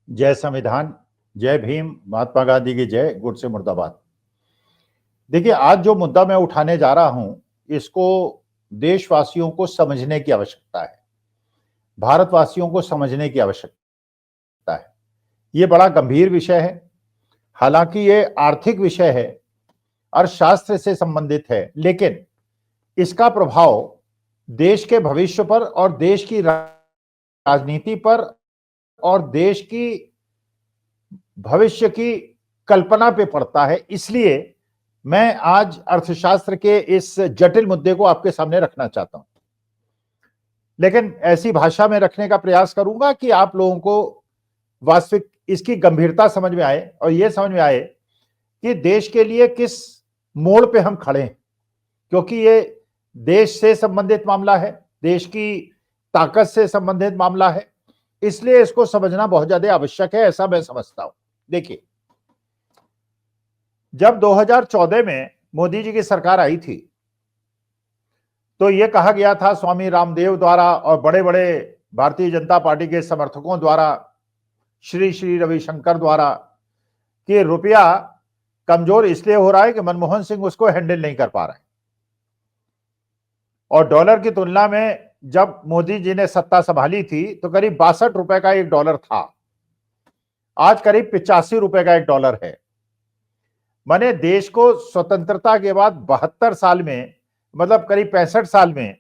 जय संविधान, जय भीम, महात्मा गांधी की जय, गुट से मुर्दाबाद। देखिए, आज जो मुद्दा मैं उठाने जा रहा हूं, इसको देशवासियों को समझने की आवश्यकता है, भारतवासियों को समझने की आवश्यकता है। ये बड़ा गंभीर विषय है। हालांकि ये आर्थिक विषय है, अर्थशास्त्र से संबंधित है, लेकिन इसका प्रभाव देश के भविष्य पर और देश की राजनीति पर और देश की भविष्य की कल्पना पे पड़ता है। इसलिए मैं आज अर्थशास्त्र के इस जटिल मुद्दे को आपके सामने रखना चाहता हूं, लेकिन ऐसी भाषा में रखने का प्रयास करूंगा कि आप लोगों को वास्तविक इसकी गंभीरता समझ में आए और यह समझ में आए कि देश के लिए किस मोड़ पे हम खड़े हैं, क्योंकि ये देश से संबंधित मामला है, देश की ताकत से संबंधित मामला है। इसलिए इसको समझना बहुत ज्यादा आवश्यक है, ऐसा मैं समझता हूं। देखिए, जब 2014 में मोदी जी की सरकार आई थी, तो यह कहा गया था स्वामी रामदेव द्वारा और बड़े बड़े भारतीय जनता पार्टी के समर्थकों द्वारा, श्री श्री रविशंकर द्वारा, कि रुपया कमजोर इसलिए हो रहा है कि मनमोहन सिंह उसको हैंडल नहीं कर पा रहे हैं। और डॉलर की तुलना में जब मोदी जी ने सत्ता संभाली थी तो करीब 62 रुपए का एक डॉलर था, आज करीब 85 रुपए का एक डॉलर है। माने देश को स्वतंत्रता के बाद 72 साल में, मतलब करीब 65 साल में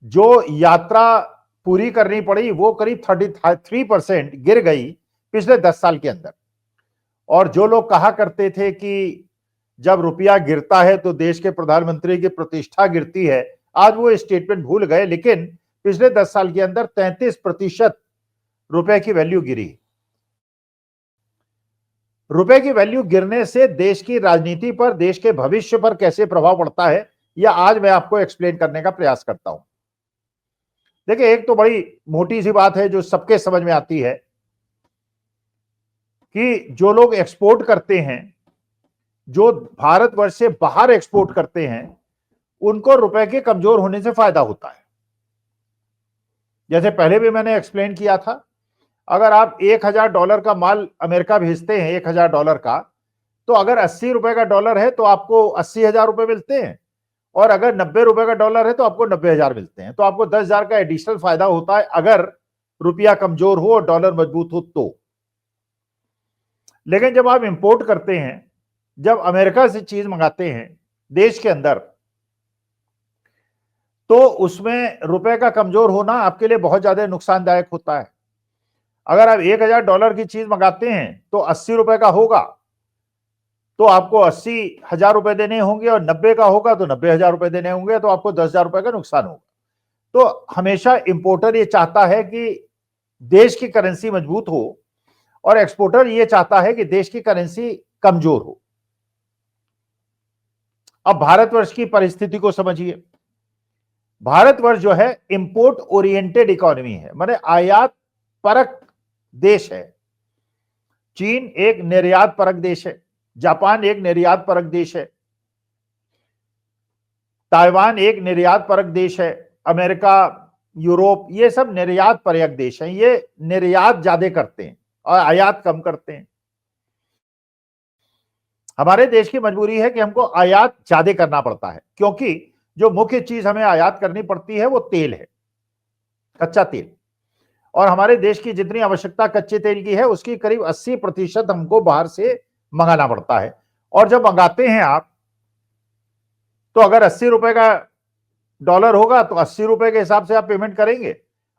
जो यात्रा पूरी करनी पड़ी, वो करीब 33% गिर गई पिछले 10 साल के अंदर। और जो लोग कहा करते थे कि जब रुपया गिरता है तो देश के प्रधानमंत्री की प्रतिष्ठा गिरती है, आज वो स्टेटमेंट भूल गए। लेकिन पिछले 10 साल के अंदर 33% रुपए की वैल्यू गिरी। रुपए की वैल्यू गिरने से देश की राजनीति पर, देश के भविष्य पर कैसे प्रभाव पड़ता है, यह आज मैं आपको एक्सप्लेन करने का प्रयास करता हूं। देखिए, एक तो बड़ी मोटी सी बात है जो सबके समझ में आती है कि जो लोग एक्सपोर्ट करते हैं, जो भारतवर्ष से बाहर एक्सपोर्ट करते हैं, उनको रुपए के कमजोर होने से फायदा होता है। जैसे पहले भी मैंने एक्सप्लेन किया था, अगर आप $1000 का माल अमेरिका भेजते हैं, $1000 का, तो अगर 80 रुपए का डॉलर है तो आपको 80,000 रुपए मिलते हैं, और अगर 90 रुपए का डॉलर है तो आपको 90,000 मिलते हैं। तो आपको 10,000 का एडिशनल फायदा होता है अगर रुपया कमजोर हो और डॉलर मजबूत हो तो। लेकिन जब आप इंपोर्ट करते हैं, जब अमेरिका से चीज मंगाते हैं देश के अंदर, तो उसमें रुपए का कमजोर होना आपके लिए बहुत ज्यादा नुकसानदायक होता है। अगर आप $1000 की चीज मंगाते हैं तो 80 रुपए का होगा तो आपको 80,000 रुपए देने होंगे, और 90 का होगा तो 90,000 रुपए देने होंगे, तो आपको 10,000 रुपए का नुकसान होगा। तो हमेशा इंपोर्टर ये चाहता है कि देश की करेंसी मजबूत हो, और एक्सपोर्टर ये चाहता है कि देश की करेंसी कमजोर हो। अब भारतवर्ष की परिस्थिति को समझिए। भारतवर्ष जो है इंपोर्ट ओरिएंटेड इकोनॉमी है, माने आयात परक देश है। चीन एक निर्यात परक देश है, जापान एक निर्यात परक देश है, ताइवान एक निर्यात परक देश है, अमेरिका, यूरोप, ये सब निर्यात परक देश हैं। ये निर्यात ज्यादा करते हैं और आयात कम करते हैं। हमारे देश की मजबूरी है कि हमको आयात ज्यादा करना पड़ता है, क्योंकि जो मुख्य चीज हमें आयात करनी पड़ती है वो तेल है, कच्चा तेल। और हमारे देश की जितनी आवश्यकता कच्चे तेल की है, उसकी करीब 80% हमको बाहर से मंगाना पड़ता है। और जब मंगाते हैं आप, तो अगर 80 रुपए का डॉलर होगा तो 80 रुपए के हिसाब से आप पेमेंट करेंगे,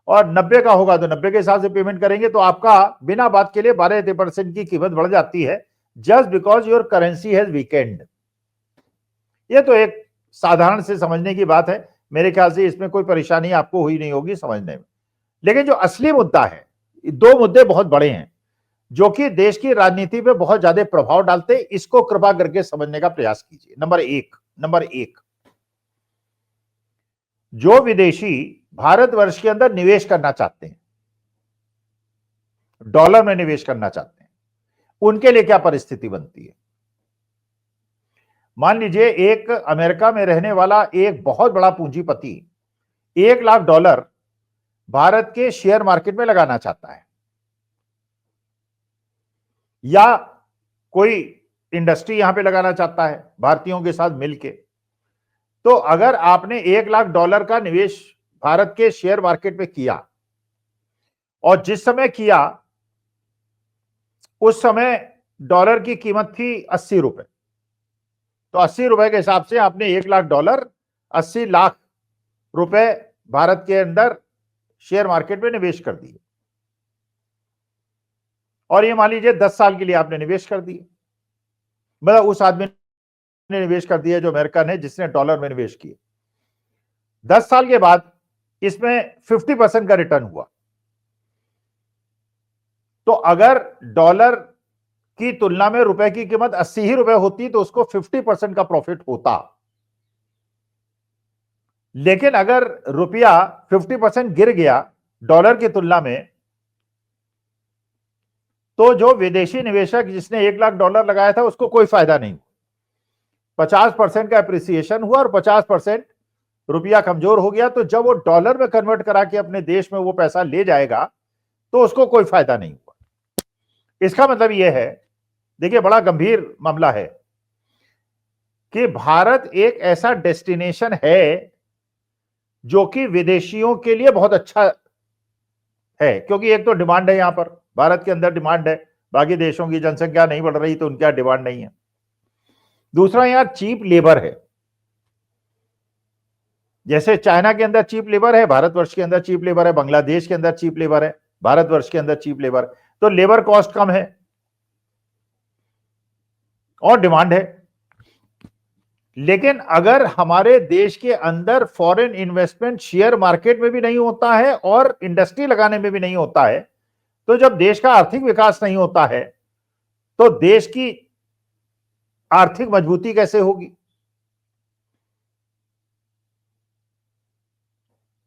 और 90 का होगा तो 90 के हिसाब से पेमेंट करेंगे। तो आपका बिना बात के लिए 12% की कीमत बढ़ जाती है, just because your currency has weekend. ये तो एक साधारण से समझने की बात है, मेरे ख्याल से इसमें कोई परेशानी आपको हुई नहीं होगी समझने में। लेकिन जो असली मुद्दा है, दो मुद्दे बहुत बड़े हैं जो कि देश की राजनीति पे बहुत ज्यादा प्रभाव डालते हैं। इसको कृपा करके समझने का प्रयास कीजिए। नंबर एक, जो विदेशी भारतवर्ष के अंदर निवेश करना चाहते हैं, डॉलर में निवेश करना चाहते हैं, उनके लिए क्या परिस्थिति बनती है। मान लीजिए एक अमेरिका में रहने वाला एक बहुत बड़ा पूंजीपति $1 लाख भारत के शेयर मार्केट में लगाना चाहता है। या कोई इंडस्ट्री यहां पे लगाना चाहता है भारतीयों के साथ मिलके, तो अगर आपने $1 लाख का निवेश भारत के शेयर मार्केट में किया और जिस समय किया उस समय डॉलर की कीमत थी ₹80, तो ₹80 के हिसाब से आपने $1 लाख, ₹80 लाख भारत के अंदर शेयर मार्केट में निवेश कर दिए। और ये मान लीजिए 10 साल के लिए आपने निवेश कर दिए, मतलब उस आदमी ने निवेश कर दिया जो अमेरिकन है, जिसने डॉलर में निवेश किए। 10 साल के बाद इसमें 50% का रिटर्न हुआ। तो अगर डॉलर की तुलना में रुपए की कीमत 80 ही रुपए होती तो उसको 50% का प्रॉफिट होता। लेकिन अगर रुपया 50% गिर गया डॉलर की तुलना में, तो जो विदेशी निवेशक जिसने $1 लाख लगाया था उसको कोई फायदा नहीं। 50% का अप्रिसिएशन हुआ और 50% रुपया कमजोर हो गया, तो जब वो डॉलर में कन्वर्ट करा के अपने देश में वो पैसा ले जाएगा तो उसको कोई फायदा नहीं हुआ। इसका मतलब यह है, देखिए बड़ा गंभीर मामला है कि भारत एक ऐसा डेस्टिनेशन है जो कि विदेशियों के लिए बहुत अच्छा है, क्योंकि एक तो डिमांड है, यहां पर भारत के अंदर डिमांड है, बाकी देशों की जनसंख्या नहीं बढ़ रही तो उनका डिमांड नहीं है। दूसरा, यहां चीप लेबर है। जैसे चाइना के अंदर चीप लेबर है, भारतवर्ष के अंदर चीप लेबर है, बांग्लादेश के अंदर चीप लेबर है, भारतवर्ष के अंदर चीप लेबर, तो लेबर कॉस्ट कम है और डिमांड है। लेकिन अगर हमारे देश के अंदर फॉरेन इन्वेस्टमेंट शेयर मार्केट में भी नहीं होता है और इंडस्ट्री लगाने में भी नहीं होता है, तो जब देश का आर्थिक विकास नहीं होता है तो देश की आर्थिक मजबूती कैसे होगी?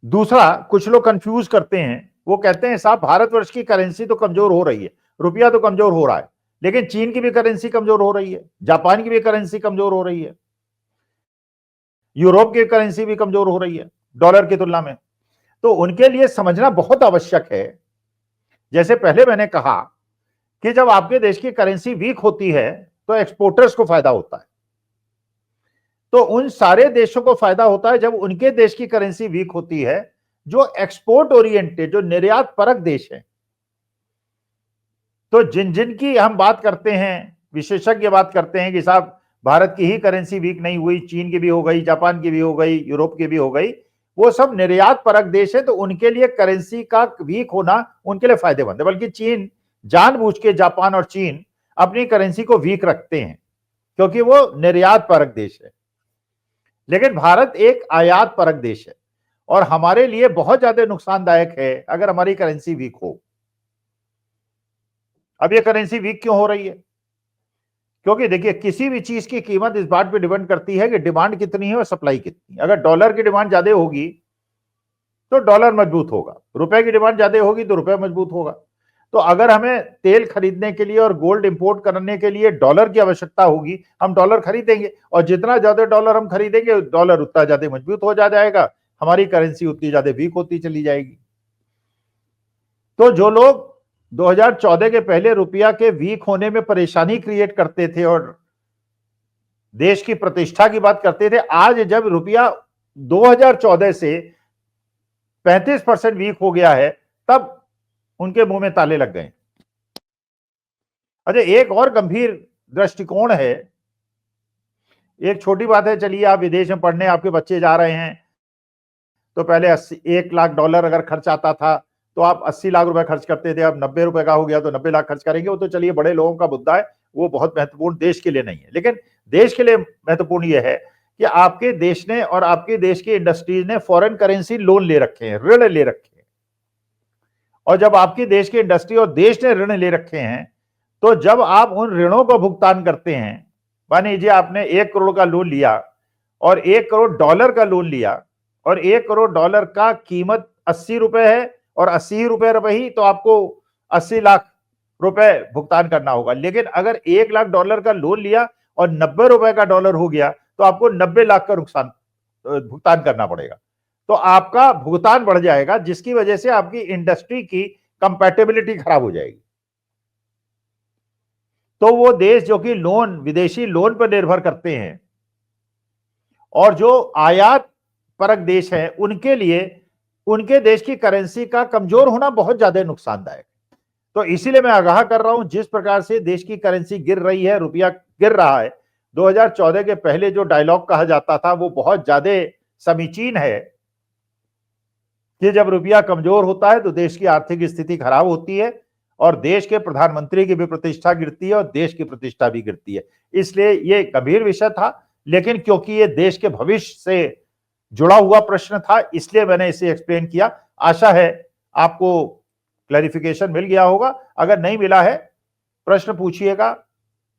दूसरा, कुछ लोग कंफ्यूज करते हैं, वो कहते हैं साहब भारतवर्ष की करेंसी तो कमजोर हो रही है, रुपया तो कमजोर हो रहा है, लेकिन चीन की भी करेंसी कमजोर हो रही है, जापान की भी करेंसी कमजोर हो रही है, यूरोप की करेंसी भी कमजोर हो रही है डॉलर की तुलना में। तो उनके लिए समझना बहुत आवश्यक है, जैसे पहले मैंने कहा कि जब आपके देश की करेंसी वीक होती है तो एक्सपोर्टर्स को फायदा होता है, तो उन सारे देशों को फायदा होता है जब उनके देश की करेंसी वीक होती है, जो एक्सपोर्ट ओरिएंटेड, जो निर्यात परक देश है। तो जिन जिन की हम बात करते हैं, विशेषज्ञ बात करते हैं कि साहब भारत की ही करेंसी वीक नहीं हुई, चीन की भी हो गई, जापान की भी हो गई, यूरोप की भी हो गई, वो सब निर्यात परक देश है, तो उनके लिए करेंसी का वीक होना उनके लिए फायदेमंद है। बल्कि चीन जानबूझ के, जापान और चीन अपनी करेंसी को वीक रखते हैं क्योंकि वो निर्यात परक देश है। लेकिन भारत एक आयात परक देश है और हमारे लिए बहुत ज्यादा नुकसानदायक है अगर हमारी करेंसी वीक हो। अब ये करेंसी वीक क्यों हो रही है? क्योंकि देखिए, किसी भी चीज की कीमत इस बात पे डिपेंड करती है कि डिमांड कितनी है और सप्लाई कितनी है। अगर डॉलर की डिमांड ज्यादा होगी तो डॉलर मजबूत होगा, रुपए की डिमांड ज्यादा होगी तो रुपए मजबूत होगा। तो अगर हमें तेल खरीदने के लिए और गोल्ड इंपोर्ट करने के लिए डॉलर की आवश्यकता होगी, हम डॉलर खरीदेंगे, और जितना ज्यादा डॉलर हम खरीदेंगे डॉलर उतना ज्यादा मजबूत हो जाएगा, हमारी करेंसी उतनी ज्यादा वीक होती चली जाएगी। तो जो लोग 2014 के पहले रुपया के वीक होने में परेशानी क्रिएट करते थे और देश की प्रतिष्ठा की बात करते थे, आज जब रुपया 2014 से 35% वीक हो गया है, तब उनके मुंह में ताले लग गए। अच्छा, एक और गंभीर दृष्टिकोण है। एक छोटी बात है, चलिए आप विदेश में पढ़ने आपके बच्चे जा रहे हैं, तो पहले $1 लाख अगर खर्च आता था तो आप 80 लाख रुपए खर्च करते थे, अब 90 रुपए का हो गया तो 90 लाख खर्च करेंगे। वो तो चलिए बड़े लोगों का मुद्दा है, वो बहुत महत्वपूर्ण देश के लिए नहीं है। लेकिन देश के लिए महत्वपूर्ण यह है कि आपके देश ने और आपके देश की इंडस्ट्रीज ने फॉरेन करेंसी लोन ले रखे हैं, ऋण ले रखे हैं। और जब आपके देश की इंडस्ट्री और देश ने ऋण ले रखे हैं, तो जब आप उन ऋणों को भुगतान करते हैं, मान लीजिए आपने 1 करोड़ का लोन लिया और $1 करोड़ का लोन लिया और $1 करोड़ का कीमत 80 रुपए है और 80 रुपए रही, तो आपको 80 लाख रुपए भुगतान करना होगा। लेकिन अगर $1 लाख का लोन लिया और 90 रुपए का डॉलर हो गया तो आपको 90 लाख का नुकसान भुगतान करना पड़ेगा। तो आपका भुगतान बढ़ जाएगा, जिसकी वजह से आपकी इंडस्ट्री की कंपैटिबिलिटी खराब हो जाएगी। तो वो देश जो कि लोन, विदेशी लोन पर निर्भर करते हैं और जो आयात परक देश हैं, उनके लिए उनके देश की करेंसी का कमजोर होना बहुत ज्यादा नुकसानदायक। तो इसीलिए मैं आगाह कर रहा हूं, जिस प्रकार से देश की करेंसी गिर रही है, रुपया गिर रहा है, 2014 के पहले जो डायलॉग कहा जाता था वो बहुत ज्यादा समीचीन है कि जब रुपया कमजोर होता है तो देश की आर्थिक स्थिति खराब होती है और देश के प्रधानमंत्री की भी प्रतिष्ठा गिरती है और देश की प्रतिष्ठा भी गिरती है। इसलिए ये गंभीर विषय था, लेकिन क्योंकि ये देश के भविष्य से जुड़ा हुआ प्रश्न था, इसलिए मैंने इसे एक्सप्लेन किया। आशा है आपको क्लैरिफिकेशन मिल गया होगा। अगर नहीं मिला है, प्रश्न पूछिएगा,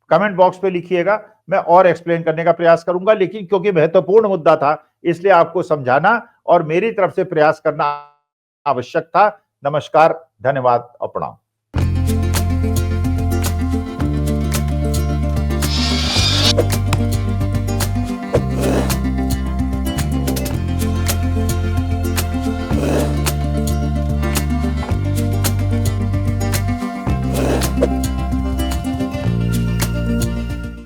कमेंट बॉक्स पे लिखिएगा, मैं और एक्सप्लेन करने का प्रयास करूंगा। लेकिन क्योंकि महत्वपूर्ण मुद्दा था, इसलिए आपको समझाना और मेरी तरफ से प्रयास करना आवश्यक था। नमस्कार, धन्यवाद और प्रणाम।